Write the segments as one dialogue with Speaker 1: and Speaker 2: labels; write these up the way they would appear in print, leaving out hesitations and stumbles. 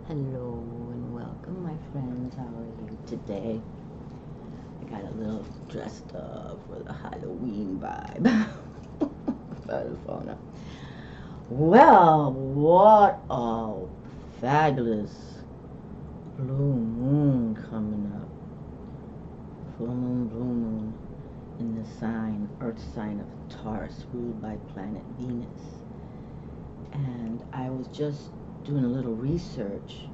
Speaker 1: Hello and welcome, my friends. How are you today? I got a little dressed up for the Halloween vibe. Well, what a fabulous blue moon coming up. Full moon, blue moon in the sign, earth sign of Taurus, ruled by planet Venus. And I was just doing a little research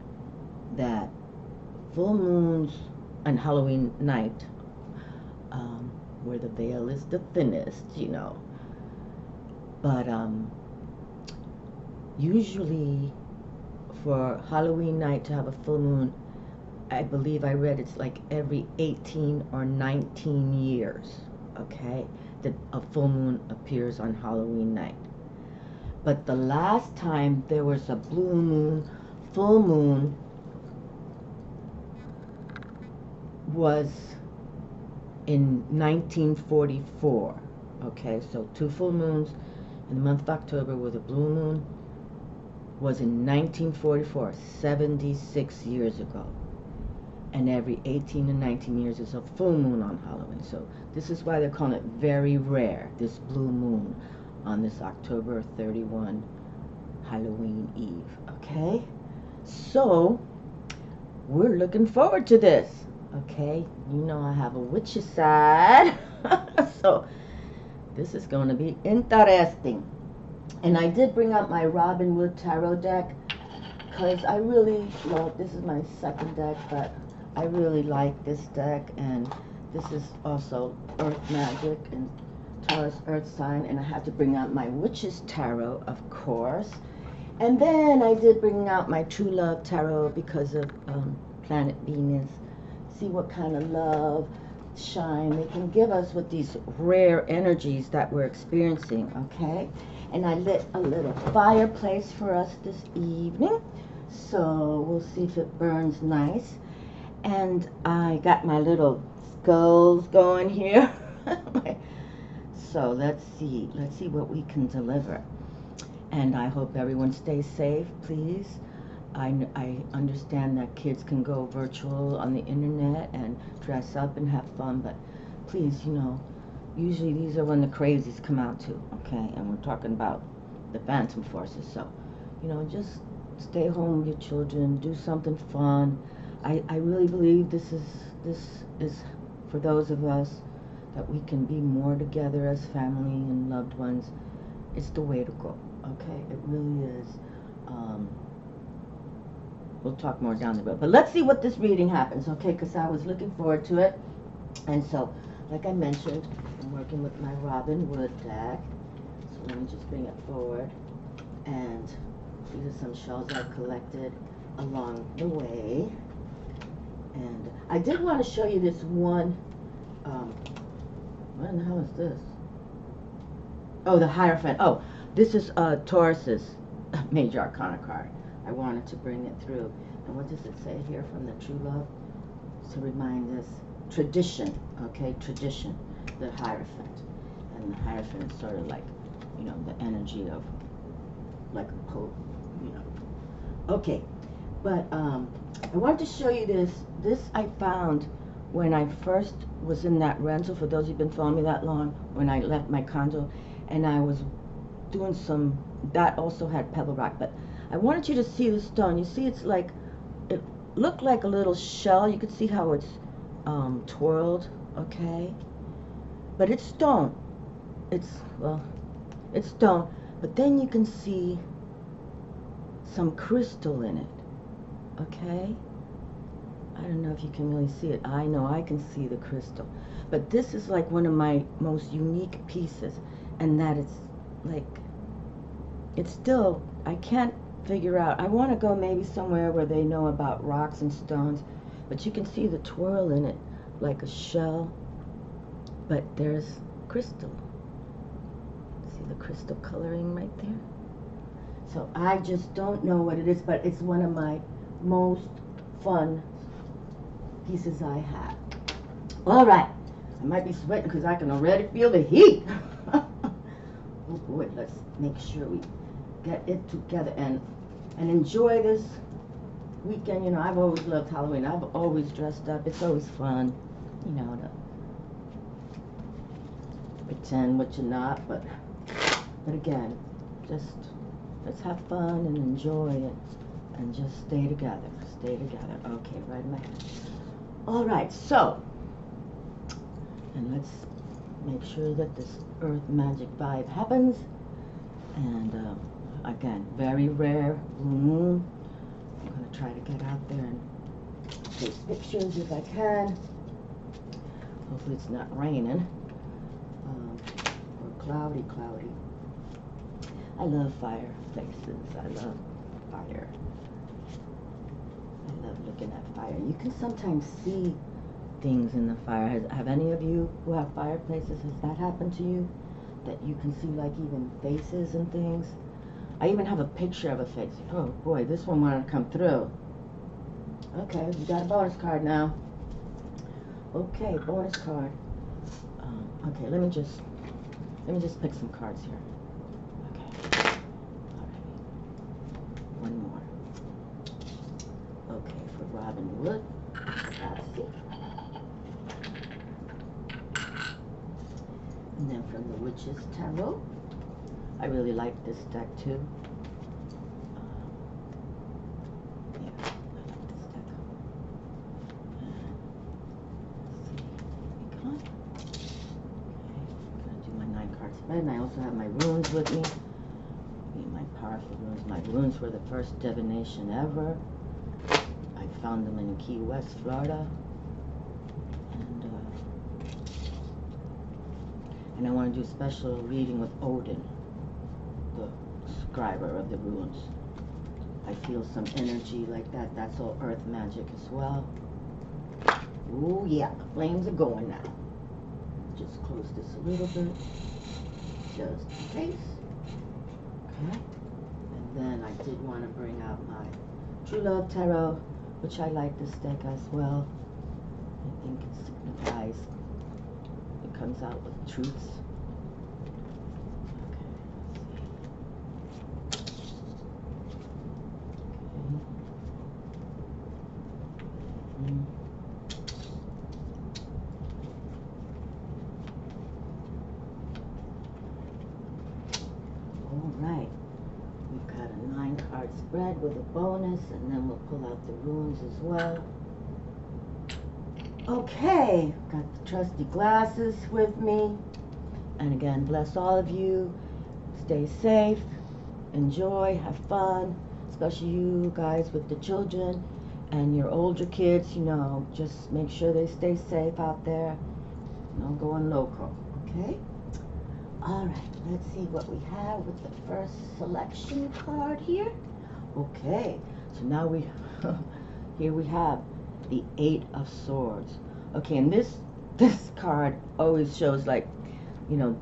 Speaker 1: that full moons on Halloween night, where the veil is the thinnest, but usually for Halloween night to have a full moon, I believe I read it's like every 18 or 19 years, okay, that a full moon appears on Halloween night. But the last time there was a blue moon, full moon, was in 1944. Okay, so two full moons in the month of October with a blue moon was in 1944, 76 years ago. And every 18 to 19 years is a full moon on Halloween. So this is why they're calling it very rare, this blue moon on this October 31 Halloween Eve. Okay, so we're looking forward to this. Okay, you know I have a witch's side. So this is going to be interesting. And I did bring out my Robin Wood Tarot deck because I really love, this is my second deck, but I really like this deck. And this is also Earth Magic and Taurus Earth sign. And I had to bring out my Witch's Tarot, of course. And then I did bring out my True Love Tarot because of planet Venus. See what kind of love, shine they can give us with these rare energies that we're experiencing, okay? And I lit a little fireplace for us this evening, so we'll see if it burns nice. And I got my little skulls going here. So let's see what we can deliver. And I hope everyone stays safe, please. I understand that kids can go virtual on the internet and dress up and have fun, but please, usually these are when the crazies come out too, okay? And we're talking about the phantom forces, so, just stay home with your children, do something fun. I really believe this is for those of us that we can be more together as family and loved ones. It's the way to go, okay? It really is. We'll talk more down the road. But let's see what this reading happens, okay? Because I was looking forward to it. And so, like I mentioned, I'm working with my Robin Wood deck. So let me just bring it forward. And these are some shells I've collected along the way. And I did want to show you this one. What in the hell is this? Oh, the Hierophant. Oh, this is Taurus's Major Arcana card. I wanted to bring it through. And what does it say here from the True Love? To remind us, tradition, okay, tradition, the Hierophant. And the Hierophant is sort of like, the energy of, like a pope, Okay, but I wanted to show you this. This I found when I first was in that rental, for those who've been following me that long, when I left my condo, and I was doing some, that also had pebble rock, but I wanted you to see the stone. You see, it's like, it looked like a little shell. You could see how it's twirled, okay? But it's stone. It's stone. But then you can see some crystal in it, okay? I don't know if you can really see it. I know I can see the crystal. But this is like one of my most unique pieces, and that it's like, it's still, I can't figure out. I want to go maybe somewhere where they know about rocks and stones, but you can see the twirl in it like a shell, but there's crystal. See the crystal coloring right there? So I just don't know what it is, but it's one of my most fun pieces I have. All right, I might be sweating because I can already feel the heat. Oh boy, let's make sure we get it together and enjoy this weekend, you know, I've always loved Halloween. I've always dressed up. It's always fun, you know, to pretend what you're not. But again, just let's have fun and enjoy it, and just stay together. Stay together. Okay, right in my hand. All right, so, and let's make sure that this earth magic vibe happens. And again, very rare blue moon. I'm going to try to get out there and take pictures if I can. Hopefully it's not raining or cloudy. I love fireplaces. I love fire. I love looking at fire. You can sometimes see things in the fire. Have any of you who have fireplaces, has that happened to you? That you can see like even faces and things? I even have a picture of a face. Oh boy, this one wanted to come through. Okay, we got a bonus card now. Okay, bonus card. Okay, let me just pick some cards here. Okay, alright. One more. Okay, for Robin Wood. And then from the Witch's Tarot. I really like this deck too. Yeah, I like this deck. Let's see. Okay, I'm gonna do my 9-card spread, and I also have my runes with me. My powerful runes. My runes were the first divination ever. I found them in Key West, Florida. And I want to do a special reading with Odin, the scriber of the runes. I feel some energy like that. That's all earth magic as well. Ooh, yeah, the flames are going now. Just close this a little bit, just in case. Okay. And then I did want to bring out my True Love Tarot, which I like this deck as well. I think it signifies, it comes out with truths. Alright, we've got a 9-card spread with a bonus, and then we'll pull out the runes as well. Okay, got the trusty glasses with me. And again, bless all of you. Stay safe, enjoy, have fun, especially you guys with the children and your older kids, you know, just make sure they stay safe out there. No going local, okay? All right, let's see what we have with the first selection card here. Okay, so now here we have the 8 of Swords. Okay, and this card always shows, like, you know,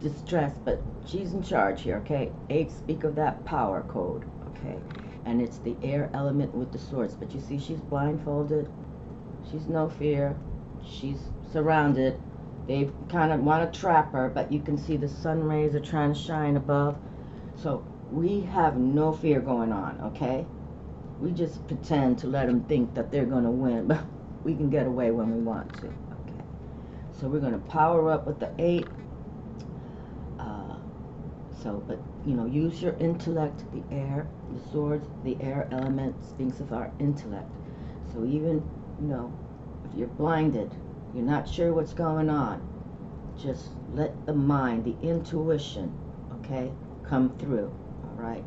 Speaker 1: distress, but she's in charge here, okay? 8 speak of that power code, okay? And it's the air element with the swords. But you see, she's blindfolded. She's no fear. She's surrounded. They kind of want to trap her, but you can see the sun rays are trying to shine above. So we have no fear going on, okay? We just pretend to let them think that they're going to win, but we can get away when we want to, okay? So we're going to power up with the 8. But, you know, use your intellect, the air, the swords, the air element speaks of our intellect. So even, you know, if you're blinded, you're not sure what's going on, just let the mind, the intuition, okay, come through, all right?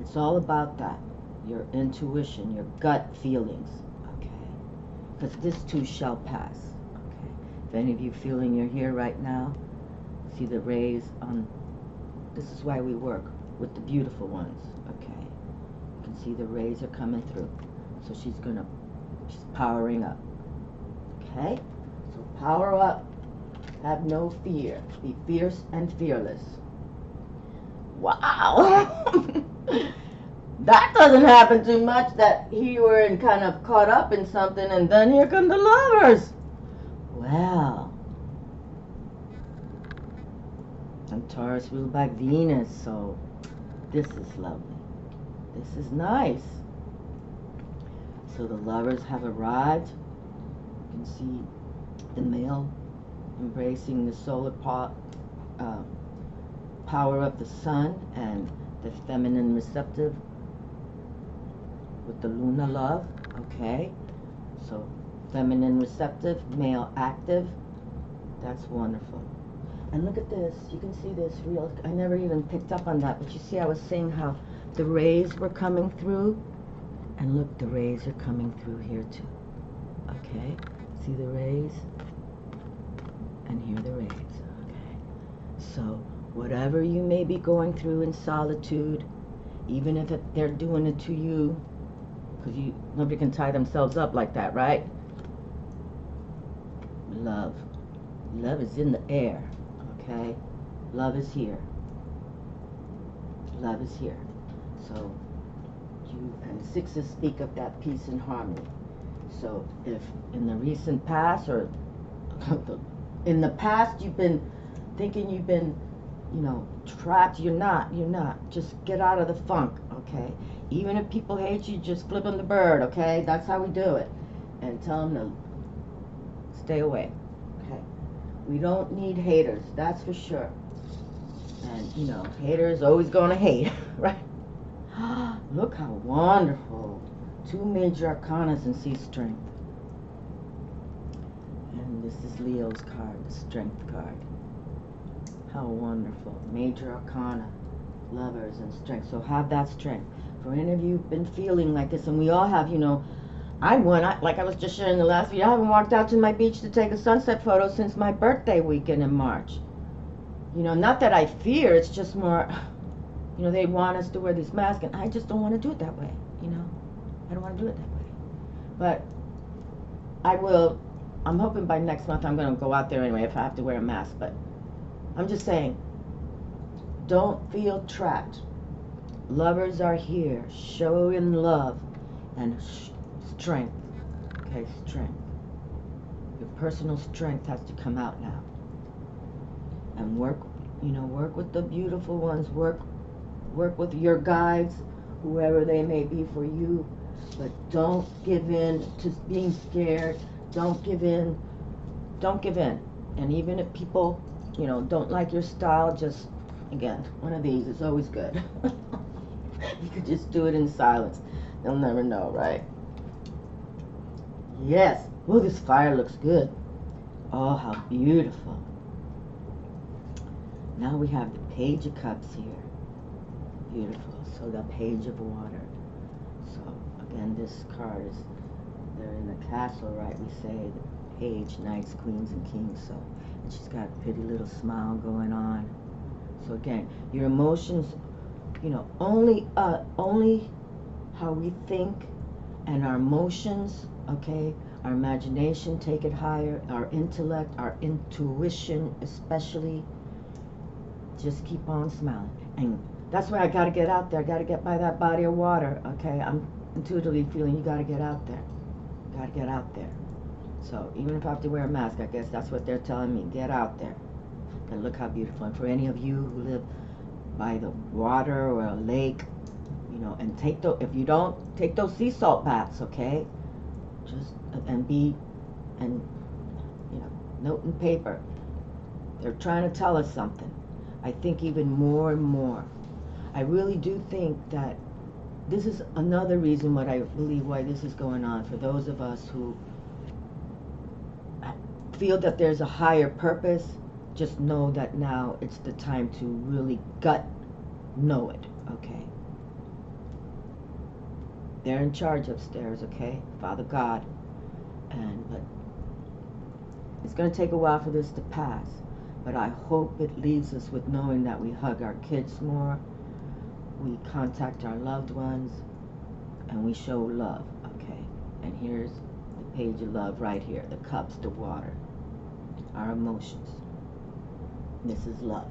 Speaker 1: It's all about that, your intuition, your gut feelings, okay? Because this too shall pass, okay? If any of you feeling you're here right now, see the rays on. This is why we work with the beautiful ones, okay? You can see the rays are coming through. So she's powering up, okay? So power up, have no fear, be fierce and fearless. Wow! That doesn't happen too much, that you were kind of caught up in something and then here come the lovers. Wow. And Taurus ruled by Venus, so this is lovely. This is nice. So the lovers have arrived. You can see the male embracing the solar power of the sun, and the feminine receptive with the Luna love. Okay, so feminine receptive, male active. That's wonderful. And look at this. You can see this real. I never even picked up on that, but you see I was saying how the rays were coming through, and look, the rays are coming through here too. Okay, see the rays, and here the rays. Okay, so whatever you may be going through in solitude, even if they're doing it to you, because nobody can tie themselves up like that, right? Love is in the air. Okay, love is here. Love is here. So and sixes speak of that peace and harmony. So if in the recent past, or in the past, you've been thinking you've been, trapped, you're not. Just get out of the funk, okay? Even if people hate you, just flip them the bird, okay? That's how we do it. And tell them to stay away, okay? We don't need haters, that's for sure. And, haters always going to hate, right? Look how wonderful. 2 major arcanas and sea strength. And this is Leo's card, the strength card. How wonderful. Major arcana, lovers and strength. So have that strength. For any of you who've been feeling like this, and we all have, like I was just sharing the last video, I haven't walked out to my beach to take a sunset photo since my birthday weekend in March. Not that I fear, it's just more, they want us to wear these masks, and I just don't want to do it that way, I don't want to do it that way. But I'm hoping by next month I'm going to go out there anyway if I have to wear a mask, but I'm just saying, don't feel trapped. Lovers are here, showing love and strength, okay, strength. Your personal strength has to come out now. And work with the beautiful ones, work with your guides, whoever they may be for you, but don't give in to being scared. Don't give in. And even if people, don't like your style, just, again, one of these is always good. You could just do it in silence. They'll never know, right? Yes. Oh, this fire looks good. Oh, how beautiful. Now we have the Page of Cups here. Beautiful. So the Page of Water. So again, this card is, they're in the castle, right? We say the Page, Knights, Queens, and Kings. So, and she's got a pretty little smile going on. So again, your emotions, only how we think and our emotions, okay, our imagination, take it higher, our intellect, our intuition especially. Just keep on smiling. And that's why I got to get out there. I got to get by that body of water, okay? I'm intuitively feeling you got to get out there. Got to get out there. So even if I have to wear a mask, I guess that's what they're telling me. Get out there. And look how beautiful. And for any of you who live by the water or a lake, and if you don't, take those sea salt baths, okay? Just, note and paper. They're trying to tell us something. I think even more and more. I really do think that this is another reason why this is going on. For those of us who feel that there's a higher purpose, just know that now it's the time to really know it, okay? They're in charge upstairs, okay? Father God. But it's going to take a while for this to pass. But I hope it leaves us with knowing that we hug our kids more, we contact our loved ones, and we show love, okay? And here's the Page of Love right here, the cups, the water, our emotions. This is love.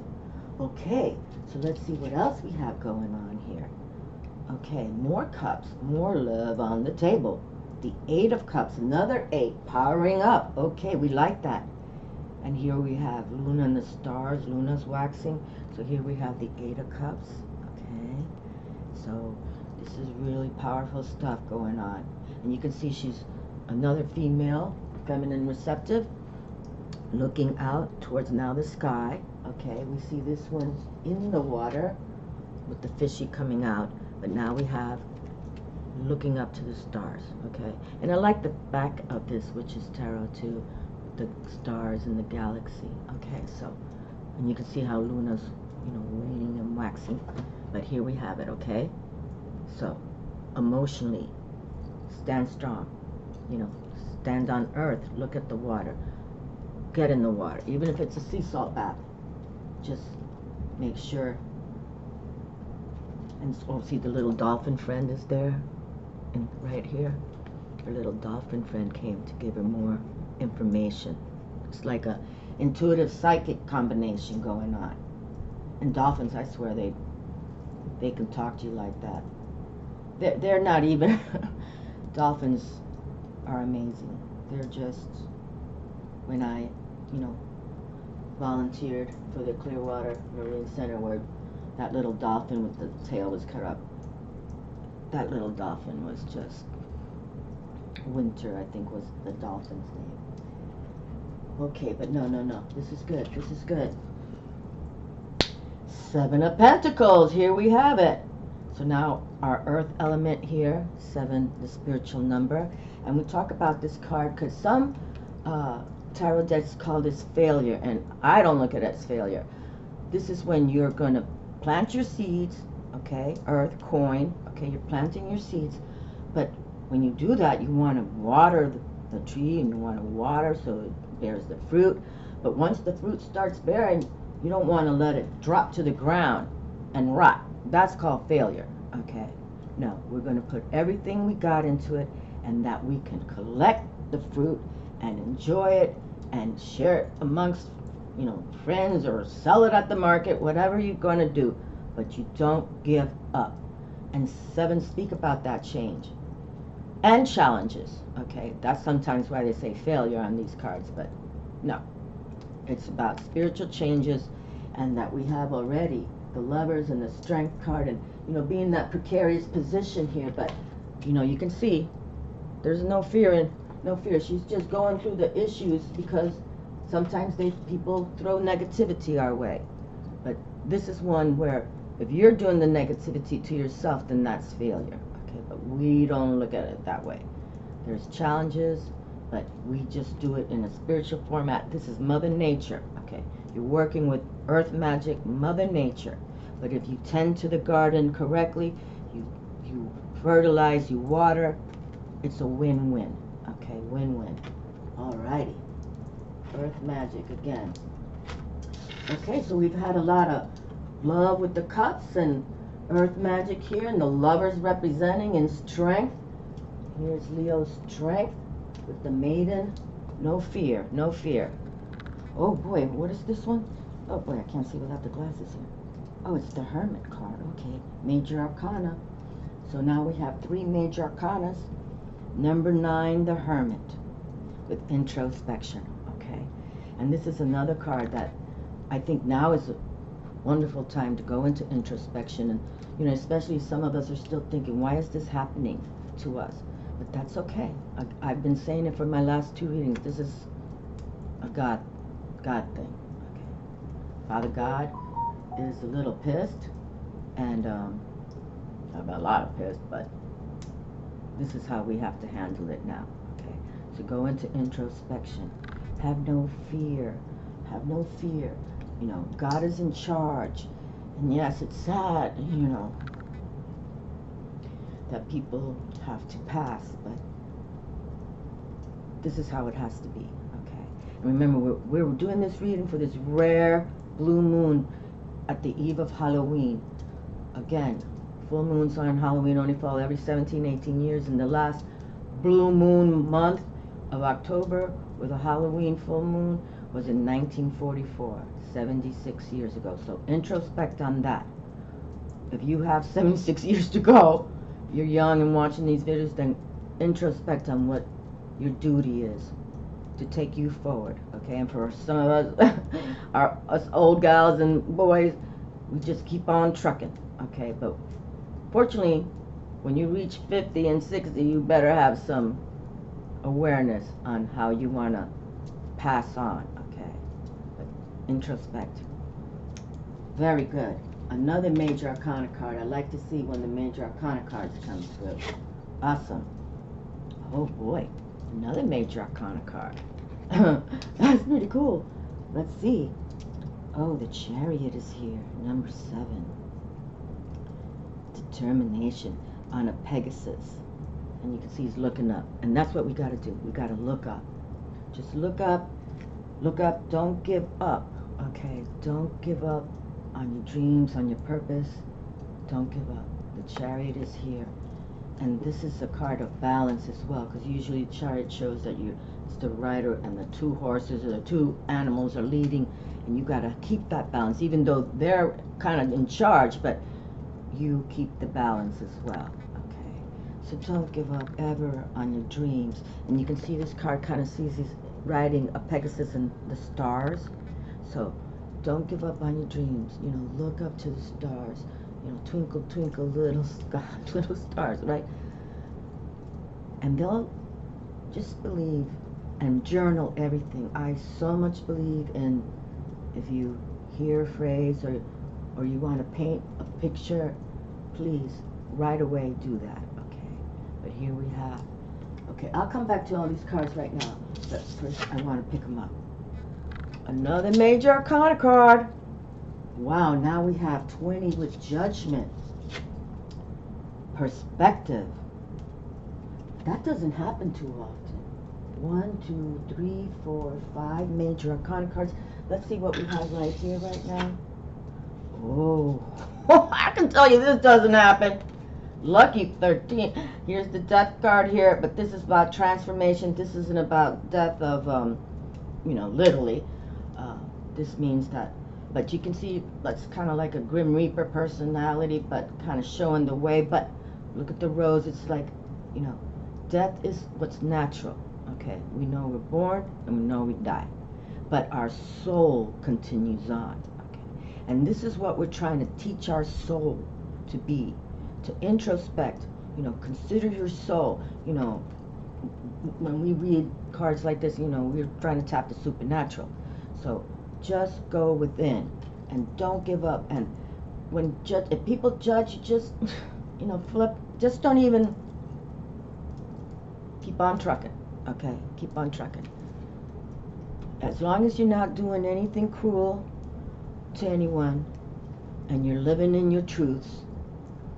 Speaker 1: Okay, so let's see what else we have going on here. Okay, more cups, more love on the table. The 8 of Cups, another 8, powering up. Okay, we like that. And here we have Luna and the stars. Luna's waxing. So here we have the 8 of Cups. Okay. So This is really powerful stuff going on. And you can see she's another female, feminine receptive, looking out towards now the sky. Okay, we see this one's in the water with the fishy coming out, but now we have looking up to the stars. Okay, and I like the back of this, which is tarot too, with the stars and the galaxy. Okay, so, and you can see how Luna's, you know, waning and waxing, but here we have it. Okay, so emotionally stand strong, you know, stand on earth, look at the water, get in the water, even if it's a sea salt bath, just make sure. And oh, see, the little dolphin friend is there, and right here her little dolphin friend came to give her more information. It's like a intuitive psychic combination going on. And dolphins, I swear, they can talk to you like that. They're not even dolphins are amazing. They're just, when I, you know, volunteered for the Clearwater Marine Center where that little dolphin with the tail was cut up, that little dolphin was just, Winter, I think was the dolphin's name. Okay, but no, this is good, this is good. Seven of Pentacles, here we have it. So now our earth element here, 7, the spiritual number. And we talk about this card because some tarot decks call this failure, and I don't look at it as failure. This is when you're going to plant your seeds, okay, earth, coin, okay, you're planting your seeds, but when you do that, you want to water the tree, and you want to water so it bears the fruit. But once the fruit starts bearing, you don't want to let it drop to the ground and rot. That's called failure, okay? No, we're going to put everything we got into it, and that we can collect the fruit and enjoy it and share it amongst, you know, friends, or sell it at the market, whatever you're going to do. But you don't give up. And 7 speak about that change and challenges, okay? That's sometimes why they say failure on these cards, but no. It's about spiritual changes, and that we have already the Lovers and the Strength card, and, you know, being in that precarious position here, but, you know, you can see there's no fear. She's just going through the issues because sometimes people throw negativity our way. But this is one where if you're doing the negativity to yourself, then that's failure. Okay, but we don't look at it that way. There's challenges, but we just do it in a spiritual format. This is Mother Nature. Okay, you're working with earth magic, Mother Nature. But if you tend to the garden correctly, you fertilize, you water, it's a win-win. Okay, win-win. Alrighty. Earth magic again. Okay, so we've had a lot of love with the cups and earth magic here, and the Lovers representing in strength. Here's Leo's strength with the Maiden. No fear, no fear. Oh boy, what is this one? Oh boy, I can't see without the glasses here. Oh, it's the Hermit card. Okay, Major Arcana. So now we have 3 Major Arcanas. Number 9, the Hermit, with introspection. Okay, and this is another card that I think now is a wonderful time to go into introspection, and, you know, especially some of us are still thinking, why is this happening to us? But that's okay. I've been saying it for my last 2 readings. This is a God thing. Okay, Father God is a little pissed, and not a lot of pissed, but this is how we have to handle it now. Okay, so go into introspection. Have no fear. Have no fear. You know, God is in charge. And yes, it's sad, you know, that people have to pass, but this is how it has to be. Okay, and remember, we're doing this reading for this rare blue moon at the eve of Halloween. Again, full moons on Halloween only fall every 17, 18 years, and the last blue moon month of October with a Halloween full moon was in 1944, 76 years ago. So introspect on that. If you have 76 years to go, you're young and watching these videos, then introspect on what your duty is to take you forward. Okay, and for some of us, us old gals and boys, we just keep on trucking. Okay, but fortunately, when you reach 50 and 60, you better have some awareness on how you want to pass on, okay? But introspect. Very good. Another Major Arcana card. I like to see when the Major Arcana cards come through. Awesome. Oh boy, another Major Arcana card. That's pretty cool. Let's see. Oh, the Chariot is here, number 7. Determination on a Pegasus. And you can see he's looking up. And that's what we got to do. We got to look up. Just look up. Look up. Don't give up. Okay? Don't give up on your dreams, on your purpose. Don't give up. The Chariot is here. And this is a card of balance as well, because usually the Chariot shows that it's the rider and the 2 horses or the 2 animals are leading, and you got to keep that balance, even though they're kind of in charge, but you keep the balance as well. Okay, so don't give up ever on your dreams. And you can see this card kind of sees he's riding a Pegasus and the stars. So don't give up on your dreams. You know, look up to the stars. You know, twinkle, twinkle, little stars, right? And they'll just believe and journal everything. I so much believe in, if you hear a phrase or you want to paint a picture, please, right away do that, okay? But here we have, okay, I'll come back to all these cards right now, but first I want to pick them up. Another Major Arcana card. Wow, now we have 20 with Judgment. Perspective. That doesn't happen too often. 1, 2, 3, 4, 5 Major Arcana cards. Let's see what we have right here right now. Oh, I can tell you this doesn't happen. Lucky 13. Here's the Death card here, but this is about transformation. This isn't about death of, you know, literally. This means that, but you can see that's kind of like a Grim Reaper personality, but kind of showing the way. But look at the rose. It's like, you know, death is what's natural. Okay, we know we're born and we know we die, but our soul continues on. Okay, and this is what we're trying to teach our soul to be, to introspect. You know, consider your soul. You know, when we read cards like this, you know, we're trying to tap the supernatural. So just go within and don't give up. And when if people judge, you just, you know, flip. Just don't even. Keep on trucking. Okay, keep on trucking. As long as you're not doing anything cruel to anyone and you're living in your truths,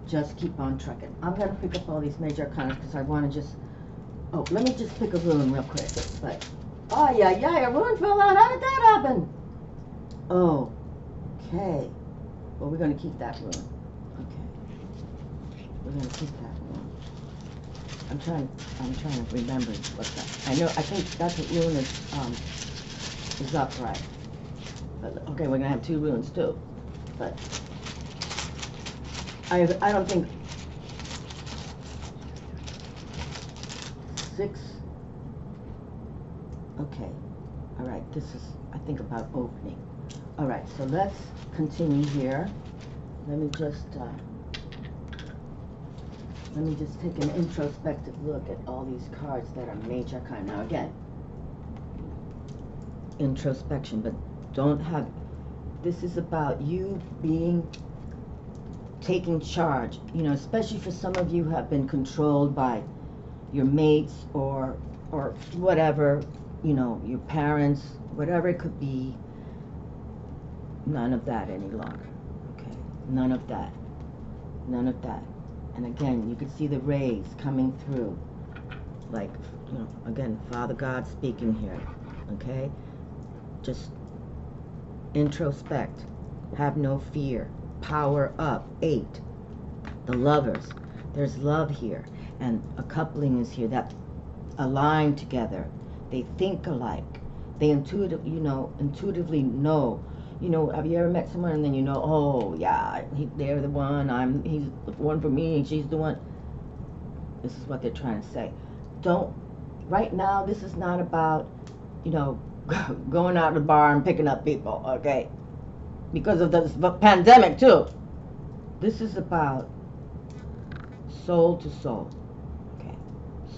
Speaker 1: just keep on trucking. I'm going to pick up all these Major Arcana because I want to just, oh, let me just pick a rune real quick. But, oh, yeah, a rune fell out. How did that happen? Oh, okay. Well, we're going to keep that rune. Okay. We're going to keep that rune. I'm trying to remember what's that. I think that's what rune is upright. But, okay, we're gonna have 2 runes too. But I don't think 6. Okay. All right. This is, I think, about opening. All right. So let's continue here. Let me just take an introspective look at all these cards that are Major Arcana. Now again, introspection, but don't have, this is about you taking charge, you know, especially for some of you who have been controlled by your mates or whatever, you know, your parents, whatever it could be. None of that any longer, okay? None of that. None of that. And again, you can see the rays coming through, like, you know, again, Father God speaking here, okay? Just introspect, have no fear, power up. 8, the Lovers. There's love here, and a coupling is here that align together. They think alike. They intuitively know. You know, have you ever met someone and then you know, oh yeah, they're the one, he's the one for me, and she's the one. This is what they're trying to say. Right now, this is not about, you know, going out to the bar and picking up people, okay? Because of the pandemic too. This is about soul to soul. Okay,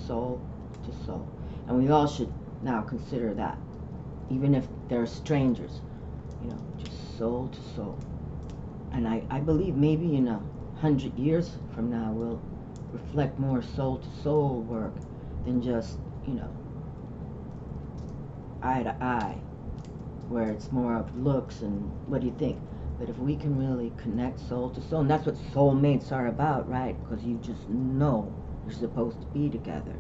Speaker 1: soul to soul. And we all should now consider that, even if they're strangers, you know, just soul to soul. And I believe maybe in 100 years from now we'll reflect more soul to soul work than just, you know, eye to eye, where it's more of looks and what do you think. But if we can really connect soul to soul, and that's what soulmates are about, right? Because you just know you're supposed to be together.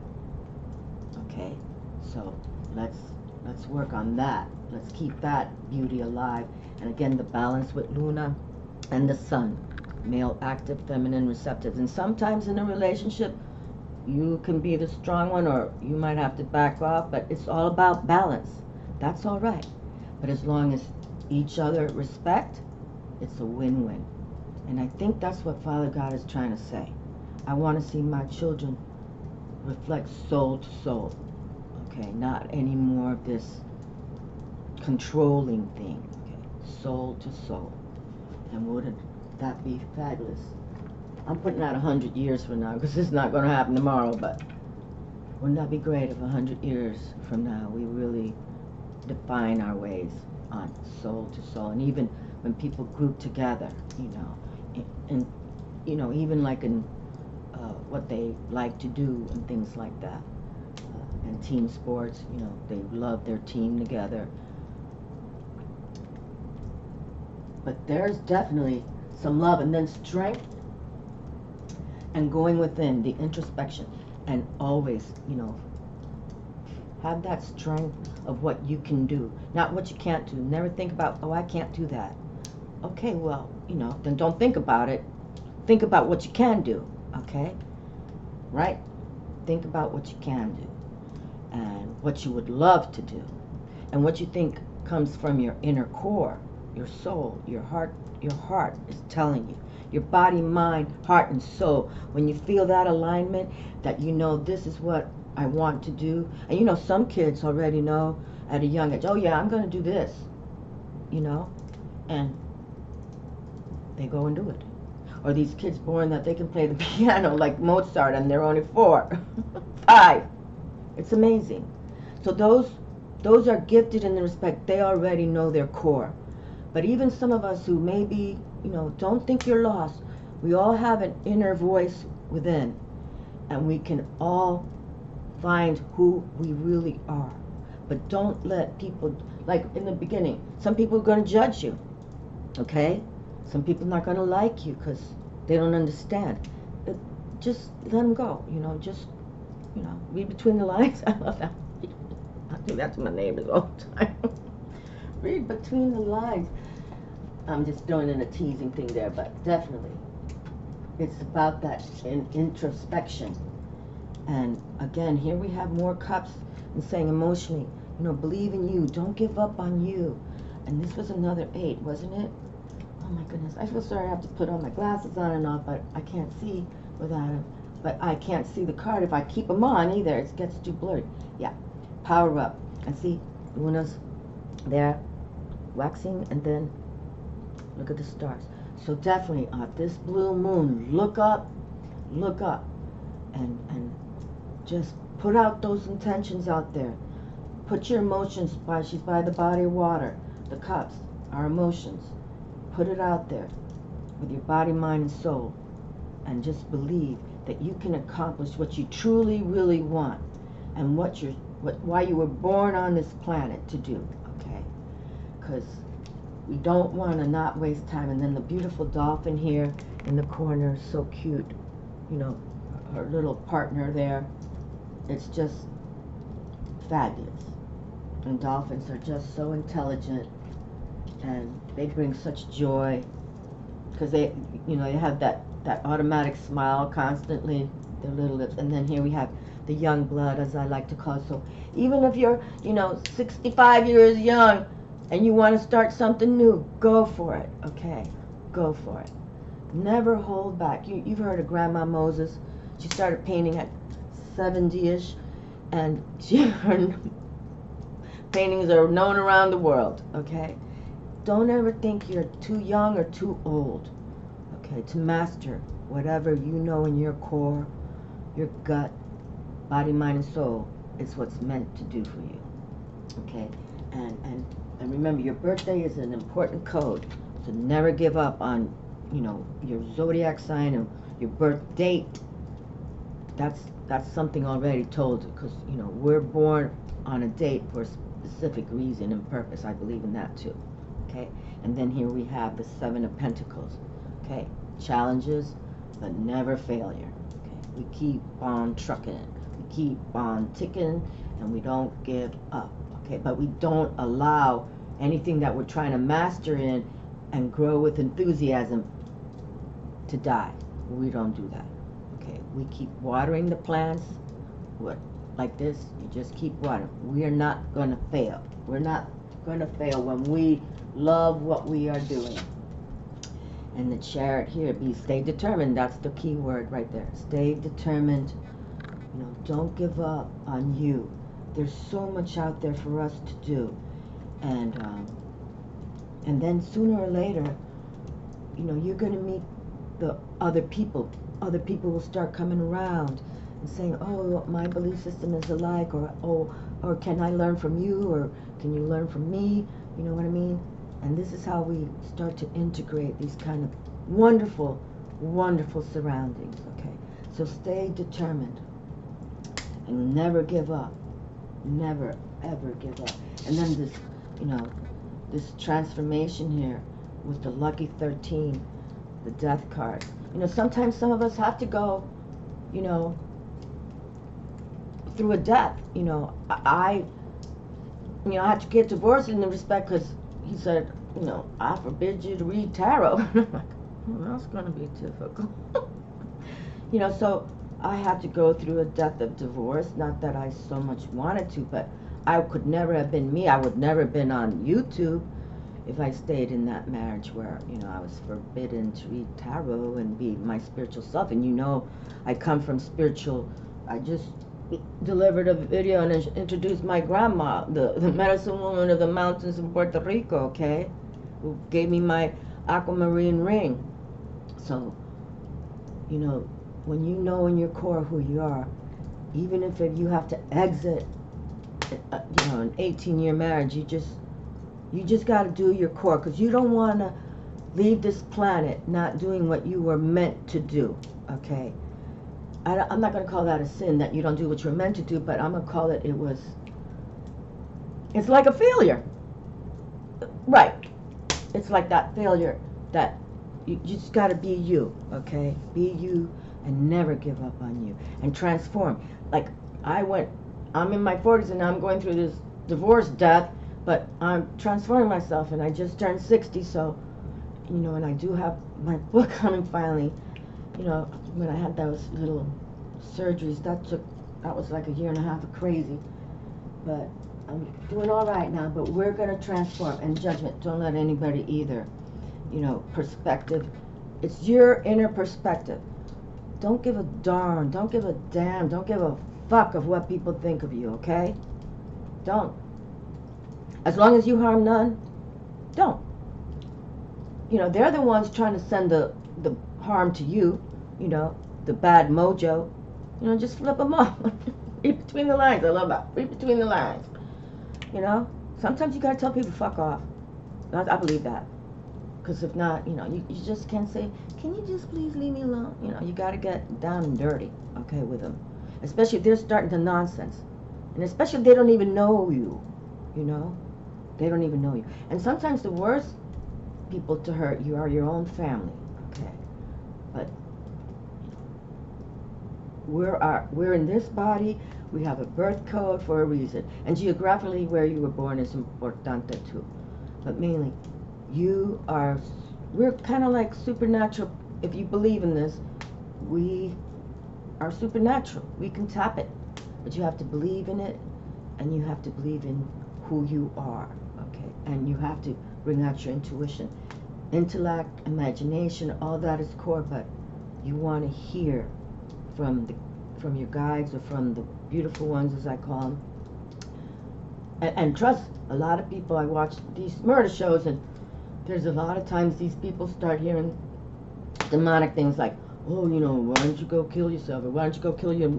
Speaker 1: Okay, so let's work on that. Let's keep that beauty alive. And again, the balance with Luna and the Sun, male active, feminine receptive. And sometimes in a relationship, you can be the strong one, or you might have to back off. But it's all about balance. That's all right. But as long as each other respect, it's a win-win. And I think that's what Father God is trying to say. I want to see my children reflect soul to soul. Okay, not any more of this controlling thing. Okay, soul to soul. And wouldn't that be fabulous? I'm putting out 100 years from now, because it's not going to happen tomorrow, but wouldn't that be great if 100 years from now we really define our ways on soul to soul? And even when people group together, you know, and you know, even like in what they like to do and things like that, and team sports, you know, they love their team together. But there's definitely some love, and then strength, and going within, the introspection, and always, you know, have that strength of what you can do, not what you can't do. Never think about, oh, I can't do that. Okay, well, you know, then don't think about it. Think about what you can do, okay? Right? Think about what you can do, and what you would love to do, and what you think comes from your inner core, your soul, your heart. Your heart is telling you. Your body, mind, heart, and soul. When you feel that alignment, that you know this is what I want to do. And you know, some kids already know at a young age, oh yeah, I'm going to do this, you know, and they go and do it. Or these kids born that they can play the piano like Mozart and they're only 4, 5. It's amazing. So those are gifted in the respect, they already know their core. But even some of us who maybe, you know, don't think you're lost, we all have an inner voice within, and we can all find who we really are. But don't let people, like in the beginning, some people are going to judge you, okay? Some people are not going to like you because they don't understand. Just let them go, you know, just, you know, read between the lines. I love that. I do that to my neighbors all the time. Read between the lines. I'm just throwing in a teasing thing there, but definitely it's about that introspection. And again, here we have more cups and saying emotionally, you know, believe in you, don't give up on you. And this was another 8, wasn't it? Oh my goodness, I feel sorry I have to put all my glasses on and off, but I can't see without them. But I can't see the card if I keep them on either. It gets too blurry. Yeah, power up. And see, Luna's there, waxing, and then look at the stars. So definitely this blue moon, look up, and just put out those intentions out there. Put your emotions she's by the body of water. The cups, our emotions. Put it out there with your body, mind, and soul, and just believe that you can accomplish what you truly, really want, and why you were born on this planet to do. Okay, because we don't want to not waste time. And then the beautiful dolphin here in the corner, so cute. You know, her little partner there. It's just fabulous. And dolphins are just so intelligent, and they bring such joy because they, you know, they have that automatic smile constantly, their little lips. And then here we have the young blood, as I like to call it. So even if you're, you know, 65 years young and you want to start something new, go for it, okay? Go for it. Never hold back. You've heard of Grandma Moses. She started painting at 70-ish, and her paintings are known around the world, okay? Don't ever think you're too young or too old, okay, to master whatever you know in your core, your gut, body, mind, and soul is what's meant to do for you. Okay? And remember, your birthday is an important code. So never give up on, you know, your zodiac sign and your birth date. That's something already told, because, you know, we're born on a date for a specific reason and purpose. I believe in that too. Okay? And then here we have the Seven of Pentacles. Okay? Challenges, but never failure. Okay? We keep on trucking. We keep on ticking, and we don't give up. Okay? But we don't allow anything that we're trying to master in and grow with enthusiasm to die. We don't do that. Okay? We keep watering the plants. What? Like this, you just keep watering. We are not going to fail. We're not going to fail when we love what we are doing. And the Chariot here, stay determined. That's the key word right there. Stay determined. You know, don't give up on you. There's so much out there for us to do. And then sooner or later, you know, you're going to meet the other people. Other people will start coming around and saying, oh, my belief system is alike, or oh, or can I learn from you, or can you learn from me? You know what I mean? And this is how we start to integrate these kind of wonderful, wonderful surroundings. Okay, so stay determined and never give up. Never ever give up. And then this, you know, this transformation here with the lucky 13, the death card. You know, sometimes some of us have to go, you know, through a death. You know, I had to get divorced in the respect, because he said, you know, I forbid you to read tarot. And I'm like, oh, that's going to be difficult. You know, so I had to go through a death of divorce. Not that I so much wanted to, but I could never have been me. I would never have been on YouTube if I stayed in that marriage where, you know, I was forbidden to read tarot and be my spiritual self. And you know, I come from spiritual. I just delivered a video and introduced my grandma, the medicine woman of the mountains in Puerto Rico, okay, who gave me my aquamarine ring. So, you know, when you know in your core who you are, even if you have to exit, you know, an 18-year marriage, you just got to do your core, because you don't want to leave this planet not doing what you were meant to do, okay? I'm not going to call that a sin, that you don't do what you're meant to do, but I'm going to call it, it's like a failure. Right. It's like that failure that you just got to be you, okay? Be you and never give up on you. And transform. Like, I'm in my 40s and I'm going through this divorce death, but I'm transforming myself, and I just turned 60, so, you know, and I do have my book coming finally. You know, when I had those little surgeries, that was like a year and a half of crazy. But I'm doing all right now, but we're going to transform. And judgment, don't let anybody either. You know, perspective. It's your inner perspective. Don't give a darn, don't give a damn, don't give a fuck of what people think of you, okay? Don't. As long as you harm none, don't. You know, they're the ones trying to send the harm to you, you know, the bad mojo. You know, just flip them off. Read between the lines. I love that. Read between the lines. You know, sometimes you gotta tell people fuck off. I believe that. Because if not, you know, you just can't say, can you just please leave me alone? You know, you gotta get down and dirty, okay, with them. Especially if they're starting to nonsense. And especially if they don't even know you, you know. They don't even know you. And sometimes the worst people to hurt you are your own family, okay? But we're in this body. We have a birth code for a reason, and geographically where you were born is importante too. But mainly, we're kind of like supernatural. If you believe in this, we are supernatural. We can tap it, but you have to believe in it, and you have to believe in who you are, okay? And you have to bring out your intuition. Intellect, imagination, all that is core, but you want to hear from your guides, or from the beautiful ones, as I call them. And trust, a lot of people, I watch these murder shows, and there's a lot of times these people start hearing demonic things like, oh, you know, why don't you go kill yourself, or why don't you go kill your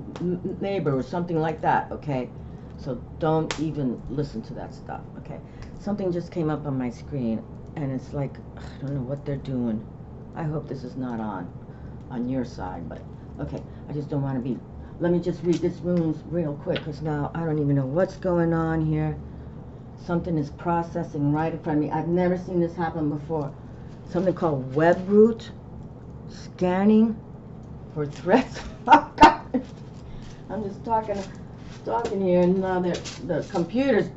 Speaker 1: neighbor, or something like that, okay? So don't even listen to that stuff, okay? Something just came up on my screen, and it's like, I don't know what they're doing. I hope this is not on your side, but okay, I just don't want to be. Let me just read this runes real quick, because now I don't even know what's going on here. Something is processing right in front of me. I've never seen this happen before. Something called web root scanning for threats. Oh, God. I'm just talking here, and now the computer's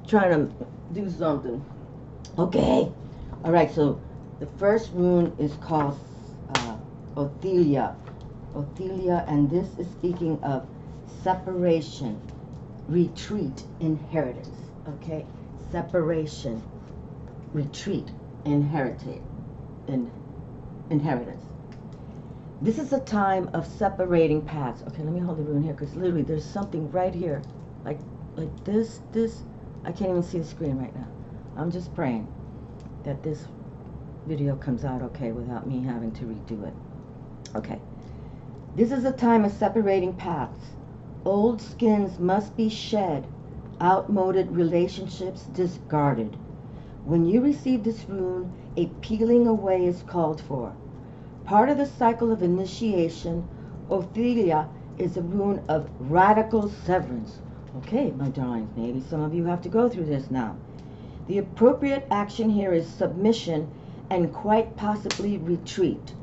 Speaker 1: trying to do something. Okay. All right, so the first rune is called Othelia. Othelia, and this is speaking of separation, retreat, inheritance. Okay? Separation, retreat, inheritance. This is a time of separating paths. Okay, let me hold the rune here, because literally there's something right here. Like this, I can't even see the screen right now. I'm just praying that this video comes out okay without me having to redo it. Okay. This is a time of separating paths. Old skins must be shed, outmoded relationships discarded. When you receive this rune, a peeling away is called for. Part of the cycle of initiation, Othelia is a rune of radical severance. Okay, my darlings, maybe some of you have to go through this now. The appropriate action here is submission and quite possibly retreat.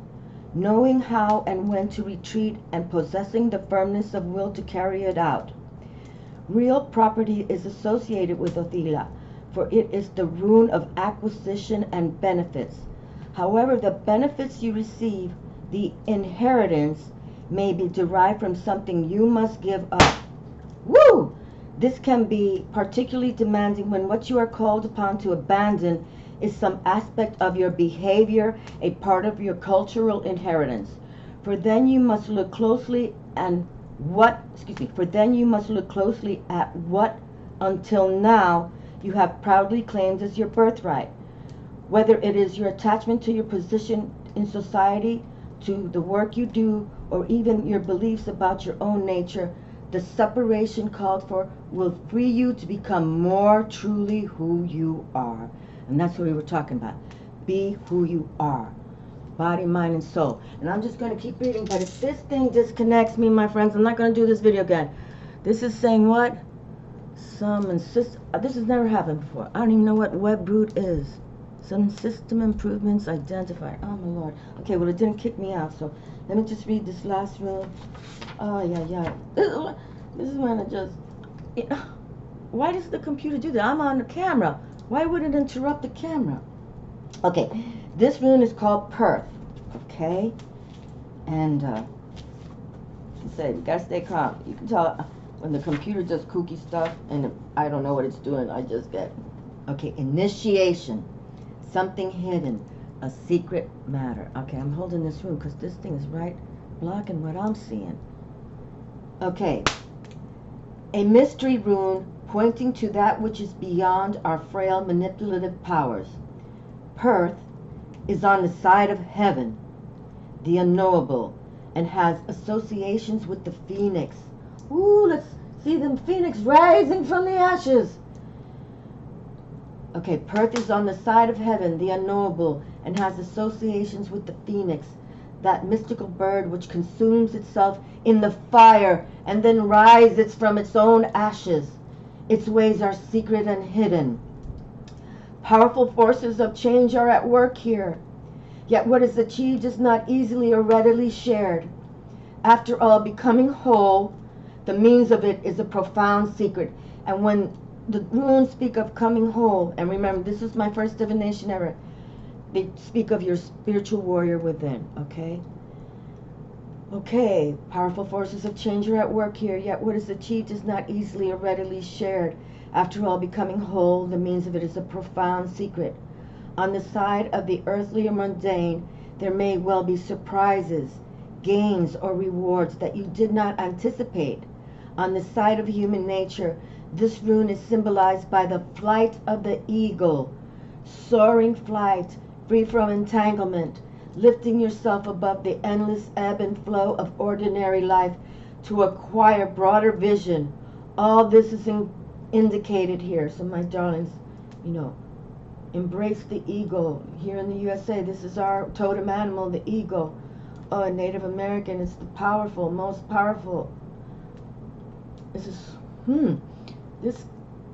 Speaker 1: Knowing how and when to retreat and possessing the firmness of will to carry it out. Real property is associated with Othelia, for it is the rune of acquisition and benefits. However, the benefits you receive, the inheritance, may be derived from something you must give up. Woo! This can be particularly demanding when what you are called upon to abandon is some aspect of your behavior, a part of your cultural inheritance. For then you must look closely at what until now you have proudly claimed as your birthright. Whether it is your attachment to your position in society, to the work you do, or even your beliefs about your own nature, the separation called for will free you to become more truly who you are. And that's what we were talking about. Be who you are. Body, mind, and soul. And I'm just going to keep reading, but if this thing disconnects me, my friends, I'm not going to do this video again. This is saying what? This has never happened before. I don't even know what web root is. Some system improvements identified. Oh, my Lord. Okay, well, it didn't kick me out, so let me just read this last rune. Oh, yeah. This is when it just... Why does the computer do that? I'm on the camera. Why would it interrupt the camera? Okay, this rune is called Perth, okay? And, you say, you gotta stay calm. You can tell when the computer does kooky stuff, and I don't know what it's doing, I just get... Okay, initiation, something hidden, a secret matter. Okay, I'm holding this rune because this thing is right blocking what I'm seeing. Okay, a mystery rune pointing to that which is beyond our frail manipulative powers. Perth is on the side of heaven, the unknowable, and has associations with the phoenix. Ooh, let's see them phoenix rising from the ashes. Okay, Perth is on the side of heaven, the unknowable, and has associations with the phoenix, that mystical bird which consumes itself in the fire and then rises from its own ashes. Its ways are secret and hidden. Powerful forces of change are at work here. Yet what is achieved is not easily or readily shared. After all, becoming whole, the means of it is a profound secret. And when the runes speak of coming whole, and remember, this is my first divination ever, they speak of your spiritual warrior within, okay? Okay, powerful forces of change are at work here, yet what is achieved is not easily or readily shared. After all, becoming whole, the means of it is a profound secret. On the side of the earthly or mundane, there may well be surprises, gains, or rewards that you did not anticipate. On the side of human nature, this rune is symbolized by the flight of the eagle, soaring flight, free from entanglement, lifting yourself above the endless ebb and flow of ordinary life to acquire broader vision. All this is indicated here. So my darlings, embrace the eagle. Here in the USA, this is our totem animal, the eagle. Oh, a Native American, it's the powerful, most powerful. This is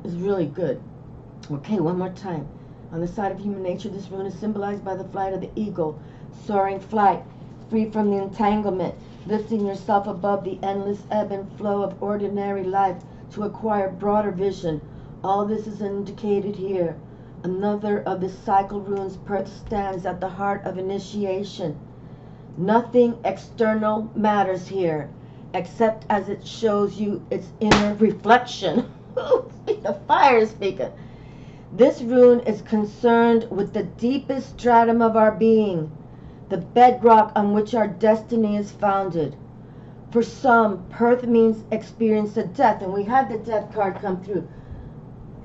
Speaker 1: really good. Okay, one more time. On the side of human nature, this rune is symbolized by the flight of the eagle, soaring flight, free from the entanglement, lifting yourself above the endless ebb and flow of ordinary life to acquire broader vision. All this is indicated here. Another of the cycle runes, Perth, stands at the heart of initiation. Nothing external matters here, except as it shows you its inner reflection. The fire is speaking. This rune is concerned with the deepest stratum of our being, the bedrock on which our destiny is founded. For some, Perth means experience of death, and we had the death card come through.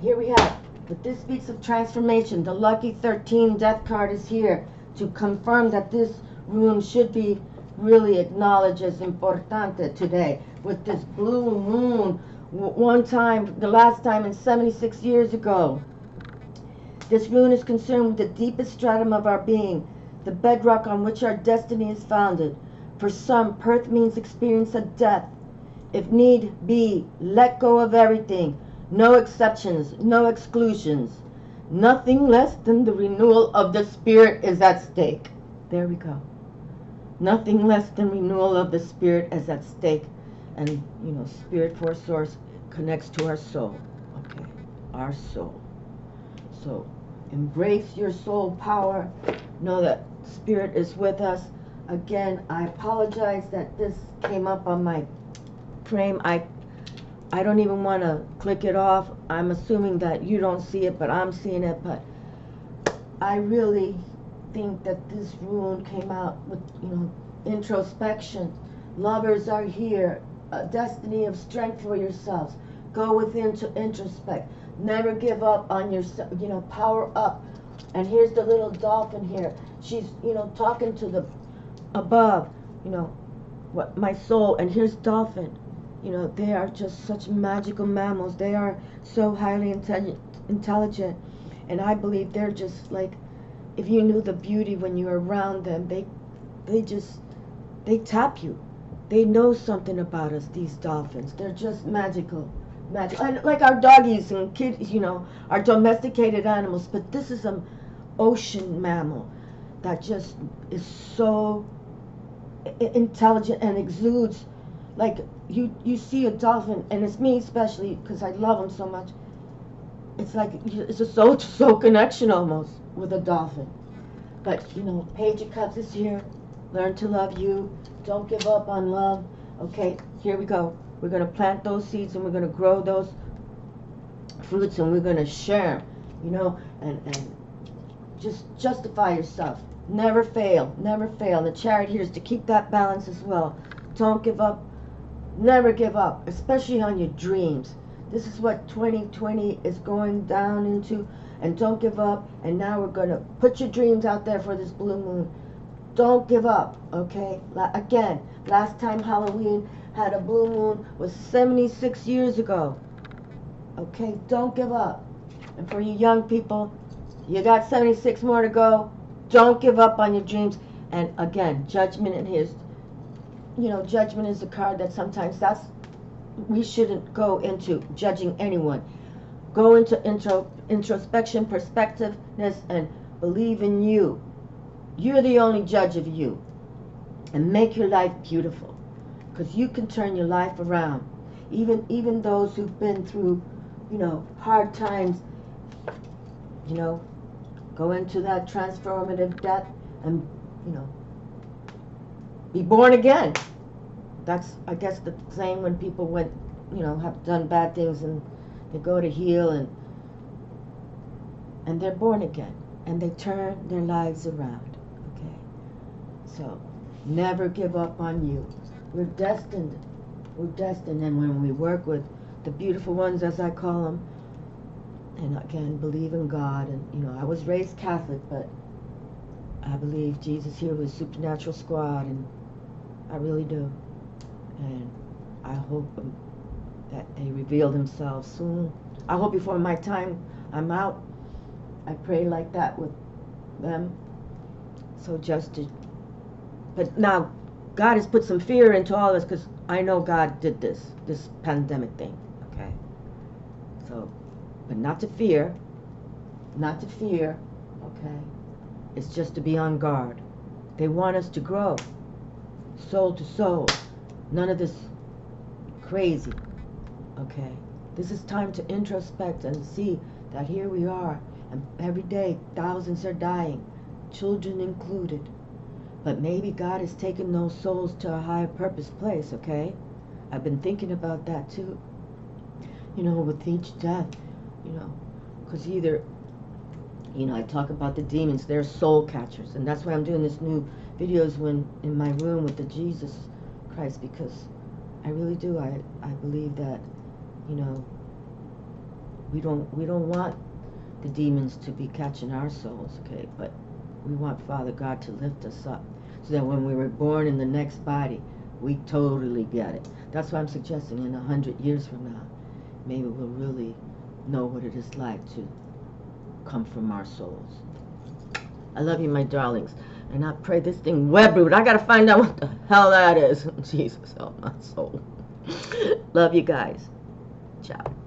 Speaker 1: Here we have, but this speaks of transformation. The lucky 13 death card is here to confirm that this rune should be really acknowledged as importante today. With this blue moon, one time, the last time in 76 years ago. This rune is concerned with the deepest stratum of our being, the bedrock on which our destiny is founded. For some, Perth means experience of death. If need be, let go of everything. No exceptions, no exclusions. Nothing less than the renewal of the spirit is at stake. There we go. Nothing less than renewal of the spirit is at stake. And, spirit force source connects to our soul. Okay, our soul. So, embrace your soul power. Know that spirit is with us. Again, I apologize that this came up on my frame. I don't even want to click it off. I'm assuming that you don't see it, but I'm seeing it. But I really think that this rune came out with, introspection. Lovers are here. A destiny of strength for yourselves. Go within to introspect. Never give up on yourself, power up. And here's the little dolphin here. She's, talking to the above, what my soul. And here's dolphin. They are just such magical mammals. They are so highly intelligent. And I believe they're just like, if you knew the beauty when you're around them, they tap you. They know something about us, these dolphins. They're just magical. And like our doggies and kids, our domesticated animals. But this is an ocean mammal that just is so intelligent and exudes. Like, you see a dolphin, and it's me especially, because I love them so much. It's like, it's a soul-to-soul connection almost with a dolphin. But, Page of Cups is here. Learn to love you. Don't give up on love. Okay, here we go. We're going to plant those seeds, and we're going to grow those fruits, and we're going to share them, and just justify yourself. Never fail. Never fail. And the Chariot here is to keep that balance as well. Don't give up. Never give up, especially on your dreams. This is what 2020 is going down into, and don't give up. And now we're going to put your dreams out there for this blue moon. Don't give up, okay? Again, last time Halloween had a blue moon was 76 years ago. Okay, don't give up. And for you young people, you got 76 more to go. Don't give up on your dreams. And again, judgment, and here's, judgment is a card that sometimes we shouldn't go into judging anyone. Go into introspection, perspectiveness, and believe in you. You're the only judge of you. And make your life beautiful. Because you can turn your life around. Even those who've been through, hard times, go into that transformative death and, be born again. That's, I guess, the saying when people went, have done bad things and they go to heal and they're born again. And they turn their lives around. So, never give up on you. We're destined. We're destined. And when we work with the beautiful ones, as I call them, and again, believe in God. And, I was raised Catholic, but I believe Jesus here with Supernatural Squad, and I really do. And I hope that they reveal themselves soon. I hope before my time I'm out. I pray like that with them. So just to, but now God has put some fear into all of us, because I know God did this pandemic thing, okay? So, but not to fear, okay? It's just to be on guard. They want us to grow, soul to soul. None of this crazy, okay? This is time to introspect and see that here we are, and every day thousands are dying, children included. But maybe God has taken those souls to a higher purpose place, okay? I've been thinking about that too. You know, with each death, you know, because either, you know, I talk about the demons, they're soul catchers. And that's why I'm doing this new videos when in my room with the Jesus Christ, because I really do. I believe that, you know, we don't want the demons to be catching our souls, okay? But we want Father God to lift us up, so that when we were born in the next body, we totally get it. That's why I'm suggesting in 100 years from now, maybe we'll really know what it is like to come from our souls. I love you, my darlings. And I pray this thing web root. I gotta find out what the hell that is. Jesus, help my soul. Love you guys. Ciao.